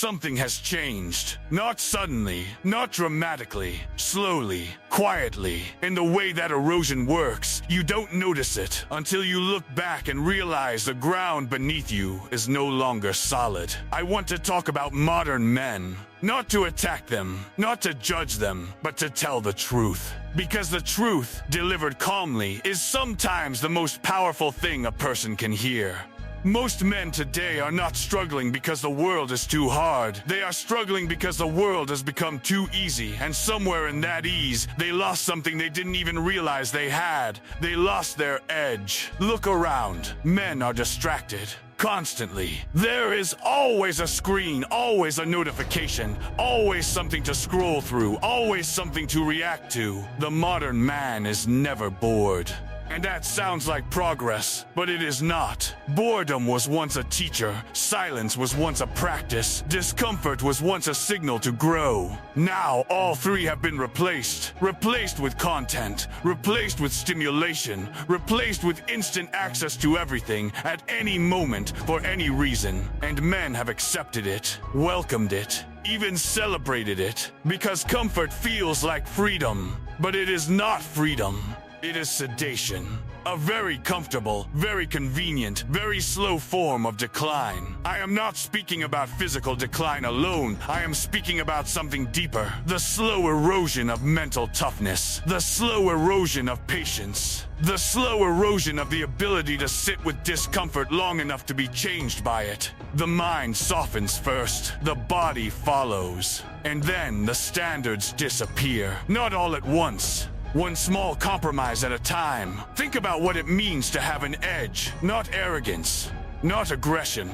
something has changed. Not suddenly, not dramatically, slowly, quietly. In the way that erosion works, you don't notice it until you look back and realize the ground beneath you is no longer solid. I want to talk about modern men. Not to attack them, not to judge them, but to tell the truth. Because the truth, delivered calmly, is sometimes the most powerful thing a person can hear. Most men today are not struggling because the world is too hard. They are struggling because the world has become too easy, and somewhere in that ease, they lost something they didn't even realize they had. They lost their edge. Look around. Men are distracted. Constantly. There is always a screen, always a notification, always something to scroll through, always something to react to. The modern man is never bored. And that sounds like progress, but it is not. Boredom was once a teacher, silence was once a practice, discomfort was once a signal to grow. Now all three have been replaced. Replaced with content, replaced with stimulation, replaced with instant access to everything, at any moment, for any reason. And men have accepted it, welcomed it, even celebrated it, because comfort feels like freedom. But it is not freedom. It is sedation. A very comfortable, very convenient, very slow form of decline. I am not speaking about physical decline alone. I am speaking about something deeper. The slow erosion of mental toughness. The slow erosion of patience. The slow erosion of the ability to sit with discomfort long enough to be changed by it. The mind softens first. The body follows. And then the standards disappear. Not all at once. One small compromise at a time. Think about what it means to have an edge, not arrogance, not aggression,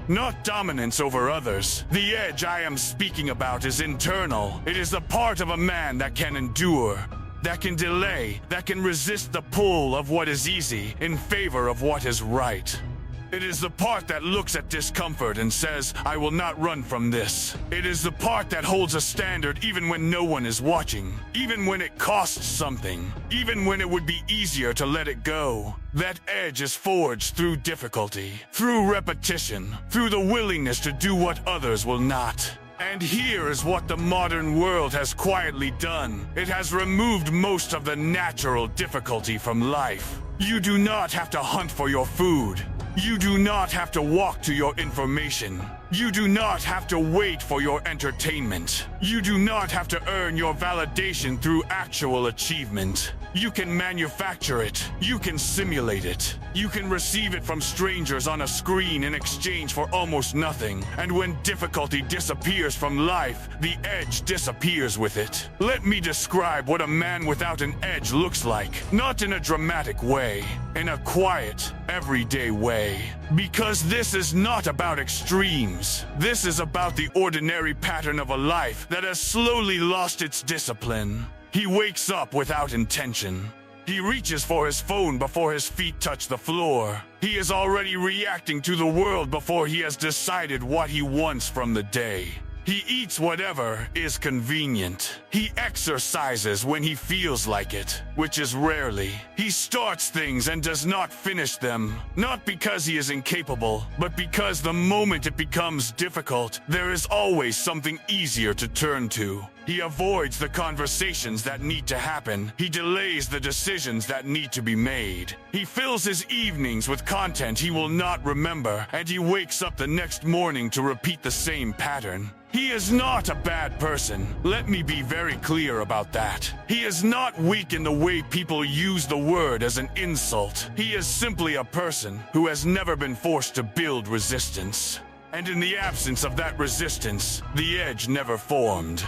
not dominance over others. The edge I am speaking about is internal. It is the part of a man that can endure, that can delay, that can resist the pull of what is easy in favor of what is right. It is the part that looks at discomfort and says, I will not run from this. It is the part that holds a standard even when no one is watching, even when it costs something, even when it would be easier to let it go. That edge is forged through difficulty, through repetition, through the willingness to do what others will not. And here is what the modern world has quietly done. It has removed most of the natural difficulty from life. You do not have to hunt for your food. You do not have to walk to your information. You do not have to wait for your entertainment. You do not have to earn your validation through actual achievement. You can manufacture it. You can simulate it. You can receive it from strangers on a screen in exchange for almost nothing. And when difficulty disappears from life, the edge disappears with it. Let me describe what a man without an edge looks like. Not in a dramatic way, in a quiet, everyday way. Because this is not about extremes. This is about the ordinary pattern of a life that has slowly lost its discipline. He wakes up without intention. He reaches for his phone before his feet touch the floor. He is already reacting to the world before he has decided what he wants from the day. He eats whatever is convenient. He exercises when he feels like it, which is rarely. He starts things and does not finish them, not because he is incapable, but because the moment it becomes difficult, there is always something easier to turn to. He avoids the conversations that need to happen. He delays the decisions that need to be made. He fills his evenings with content he will not remember, and he wakes up the next morning to repeat the same pattern. He is not a bad person. Let me be very clear about that. He is not weak in the way people use the word as an insult. He is simply a person who has never been forced to build resistance. And in the absence of that resistance, the edge never formed.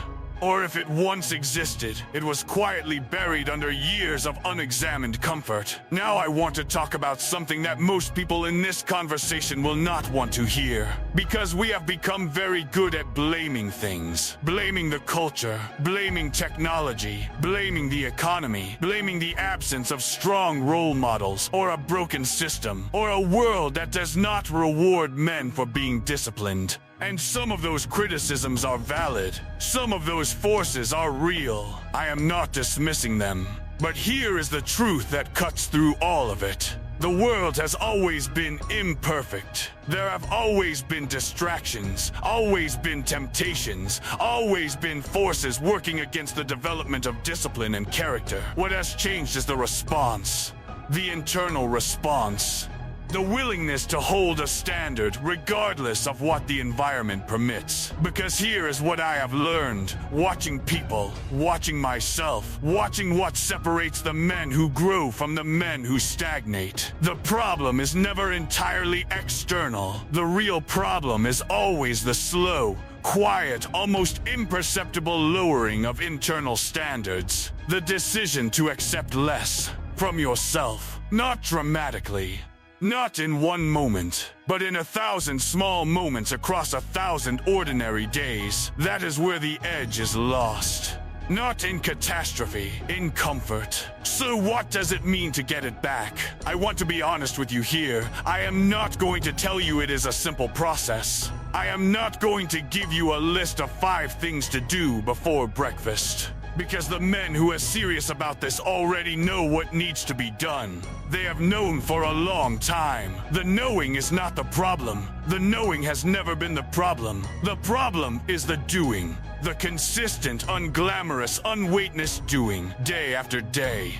Or if it once existed, it was quietly buried under years of unexamined comfort. Now I want to talk about something that most people in this conversation will not want to hear. Because we have become very good at blaming things. Blaming the culture, blaming technology, blaming the economy, blaming the absence of strong role models, or a broken system, or a world that does not reward men for being disciplined. And some of those criticisms are valid. Some of those forces are real. I am not dismissing them. But here is the truth that cuts through all of it. The world has always been imperfect. There have always been distractions, always been temptations, always been forces working against the development of discipline and character. What has changed is the response, the internal response. The willingness to hold a standard regardless of what the environment permits. Because here is what I have learned, watching people, watching myself, watching what separates the men who grow from the men who stagnate. The problem is never entirely external. The real problem is always the slow, quiet, almost imperceptible lowering of internal standards. The decision to accept less from yourself, not dramatically. Not in one moment, but in 1,000 small moments across 1,000 ordinary days. That is where the edge is lost. Not in catastrophe, in comfort. So what does it mean to get it back? I want to be honest with you here. I am not going to tell you it is a simple process. I am not going to give you a list of 5 things to do before breakfast. Because the men who are serious about this already know what needs to be done. They have known for a long time. The knowing is not the problem. The knowing has never been the problem. The problem is the doing. The consistent, unglamorous, unweightless doing, day after day.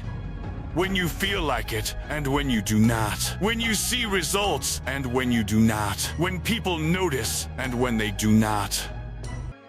When you feel like it, and when you do not. When you see results, and when you do not. When people notice, and when they do not.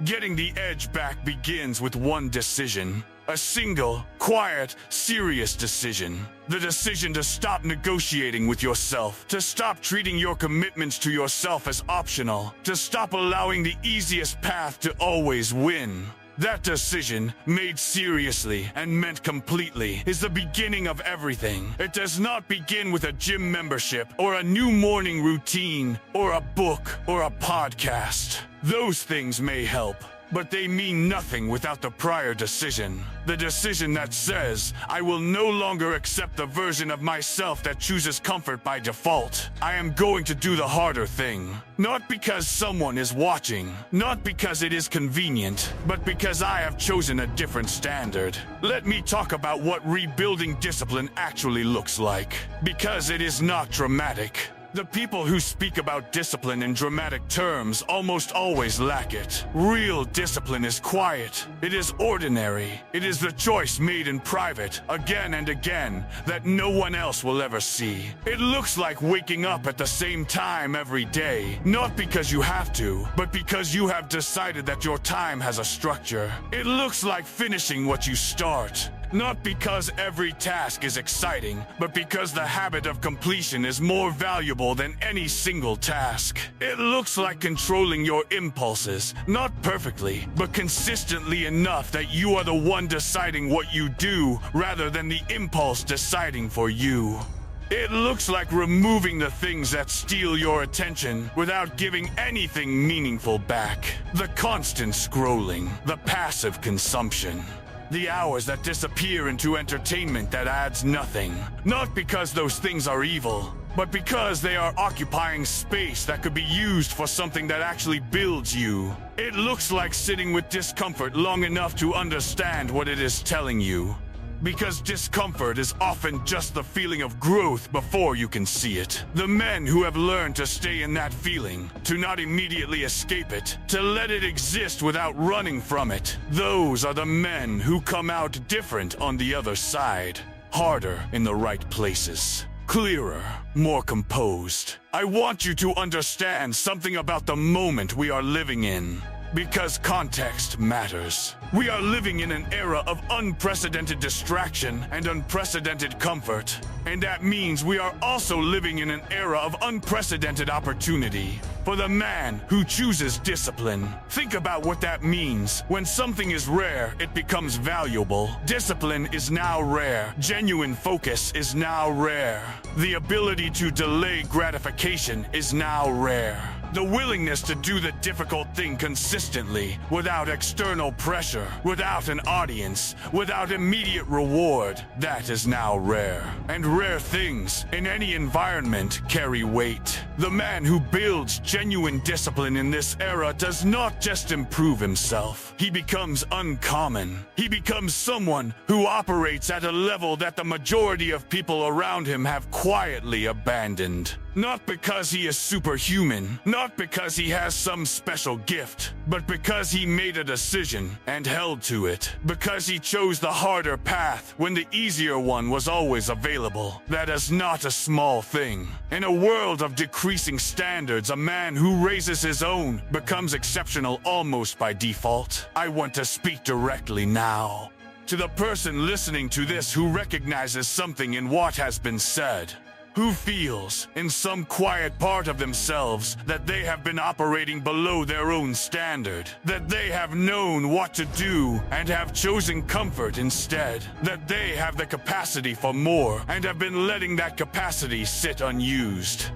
Getting the edge back begins with one decision. A single, quiet, serious decision. The decision to stop negotiating with yourself. To stop treating your commitments to yourself as optional. To stop allowing the easiest path to always win. That decision, made seriously and meant completely, is the beginning of everything. It does not begin with a gym membership, or a new morning routine, or a book, or a podcast. Those things may help, but they mean nothing without the prior decision. The decision that says, I will no longer accept the version of myself that chooses comfort by default. I am going to do the harder thing. Not because someone is watching, not because it is convenient, but because I have chosen a different standard. Let me talk about what rebuilding discipline actually looks like. Because it is not dramatic. The people who speak about discipline in dramatic terms almost always lack it. Real discipline is quiet. It is ordinary. It is the choice made in private, again and again, that no one else will ever see. It looks like waking up at the same time every day, not because you have to, but because you have decided that your time has a structure. It looks like finishing what you start. Not because every task is exciting, but because the habit of completion is more valuable than any single task. It looks like controlling your impulses, not perfectly, but consistently enough that you are the one deciding what you do, rather than the impulse deciding for you. It looks like removing the things that steal your attention without giving anything meaningful back. The constant scrolling, the passive consumption. The hours that disappear into entertainment that adds nothing. Not because those things are evil, but because they are occupying space that could be used for something that actually builds you. It looks like sitting with discomfort long enough to understand what it is telling you. Because discomfort is often just the feeling of growth before you can see it. The men who have learned to stay in that feeling, to not immediately escape it, to let it exist without running from it, those are the men who come out different on the other side. Harder in the right places. Clearer, more composed. I want you to understand something about the moment we are living in. Because context matters. We are living in an era of unprecedented distraction and unprecedented comfort. And that means we are also living in an era of unprecedented opportunity. For the man who chooses discipline, think about what that means. When something is rare, it becomes valuable. Discipline is now rare. Genuine focus is now rare. The ability to delay gratification is now rare. The willingness to do the difficult thing consistently, without external pressure, without an audience, without immediate reward, that is now rare. And rare things, in any environment, carry weight. The man who builds genuine discipline in this era does not just improve himself. He becomes uncommon. He becomes someone who operates at a level that the majority of people around him have quietly abandoned. Not because he is superhuman, not because he has some special gift, but because he made a decision and held to it. Because he chose the harder path when the easier one was always available. That is not a small thing. In a world of decreasing standards, a man who raises his own becomes exceptional almost by default. I want to speak directly now to the person listening to this who recognizes something in what has been said. Who feels, in some quiet part of themselves, that they have been operating below their own standard, that they have known what to do and have chosen comfort instead, that they have the capacity for more and have been letting that capacity sit unused.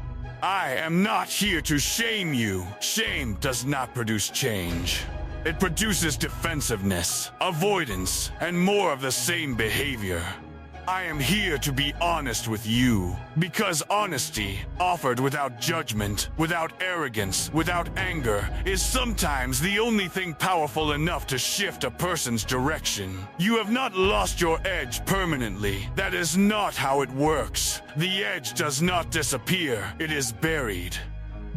I am not here to shame you. Shame does not produce change. It produces defensiveness, avoidance, and more of the same behavior. I am here to be honest with you, because honesty, offered without judgment, without arrogance, without anger, is sometimes the only thing powerful enough to shift a person's direction. You have not lost your edge permanently. That is not how it works. The edge does not disappear. It is buried.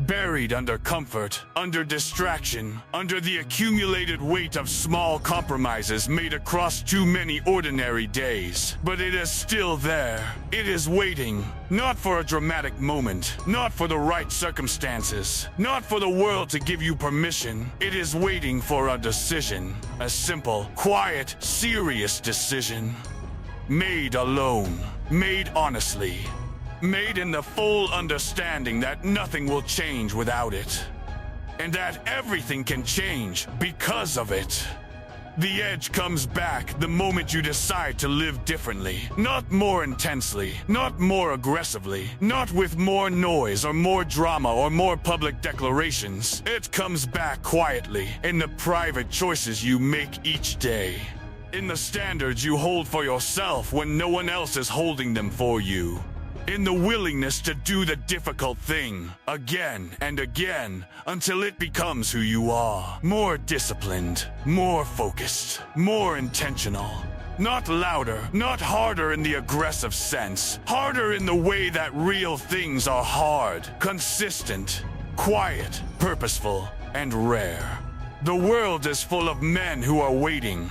Buried under comfort, under distraction, under the accumulated weight of small compromises made across too many ordinary days. But it is still there. It is waiting, not for a dramatic moment, not for the right circumstances, not for the world to give you permission. It is waiting for a decision, a simple, quiet, serious decision. Made alone, made honestly. Made in the full understanding that nothing will change without it, and that everything can change because of it. The edge comes back the moment you decide to live differently, not more intensely, not more aggressively, not with more noise or more drama or more public declarations. It comes back quietly in the private choices you make each day, in the standards you hold for yourself when no one else is holding them for you. In the willingness to do the difficult thing again and again until it becomes who you are. More disciplined, more focused, more intentional. Not louder, not harder in the aggressive sense. Harder in the way that real things are hard, consistent, quiet, purposeful, and rare. The world is full of men who are waiting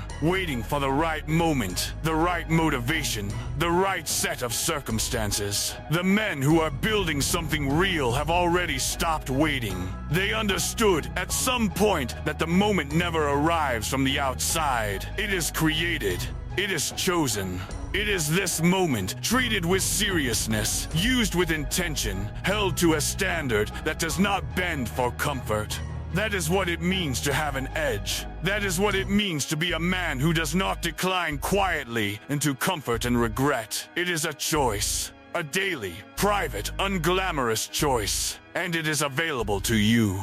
for the right moment, the right motivation, the right set of circumstances. The men who are building something real have already stopped waiting. They understood at some point that the moment never arrives from the outside. It is created. It is chosen. It is this moment, treated with seriousness, used with intention, held to a standard that does not bend for comfort. That is what it means to have an edge. That is what it means to be a man who does not decline quietly into comfort and regret. It is a choice, a daily, private, unglamorous choice, and it is available to you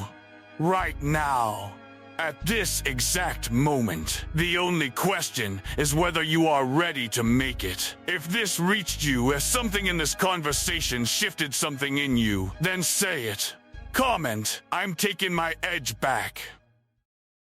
right now. At this exact moment, the only question is whether you are ready to make it. If this reached you, if something in this conversation shifted something in you, then say it. Comment, I'm taking my edge back.